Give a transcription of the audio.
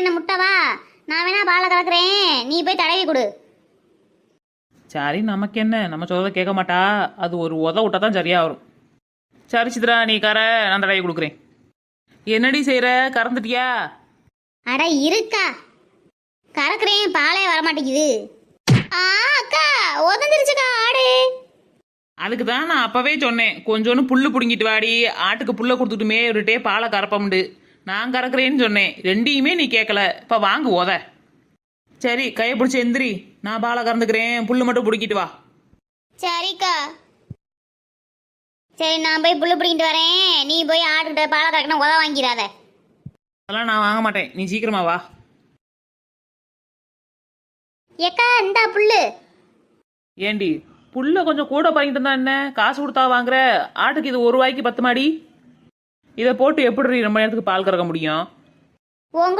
என்ன முட்டவா? நான் வேணா பாலை கறக்குறேன், நீ போய் தடவி கொடு. சரி, நமக்கு என்ன, நம்ம சொல்றதை கேட்க மாட்டா. அது ஒரு விட்டா தான் சரியா வரும். சரி சித்ரா, நீ கர, நான் தடவி கொடுக்குறேன். என்னடி செய்யற, கறந்துட்டியா? அட இருக்கா, கறக்குறேன், பாலே வரமாட்டேங்குது. அக்கா உதஞ்சிருச்சுக்கா ஆடு. அதுக்கு தான் நான் அப்பவே சொன்னேன், கொஞ்சோன்னு புல்லு பிடுங்கிட்டு வாடி, ஆட்டுக்கு புல்லை கொடுத்துட்டுமே ஒருட்டே பாலை கறப்பமுண்டு. நான் கறக்குறேன்னு சொன்னேன், ரெண்டையுமே நீ கேட்கல. இப்போ வாங்கு உத. சரி, கையை பிடிச்சி எந்திரி, நான் பாலை கறந்துக்கிறேன், புல்லு மட்டும் பிடிக்கிட்டு வா. சரிக்கா. சரி, நான் போய் புல்லு பிடிக்கிட்டு வரேன், நீ போய் ஆட்டுக்கிட்ட பாலை கறக்கணும், உத வாங்கிடாத. அதெல்லாம் நான் வாங்க மாட்டேன், நீ சீக்கிரமா வா. ஏக்கா இந்தா புல்லு. ஏண்டி, புல்லை கொஞ்சம் கூட வாங்கிட்டு இருந்தா என்ன, காசு கொடுத்தா வாங்குற? ஆட்டுக்கு இது 1 ரூபாய்க்கு 10 மாடி. இதை போட்டு எப்படி ரொம்ப நேரத்துக்கு பால் கறக்க முடியும்? உங்கூட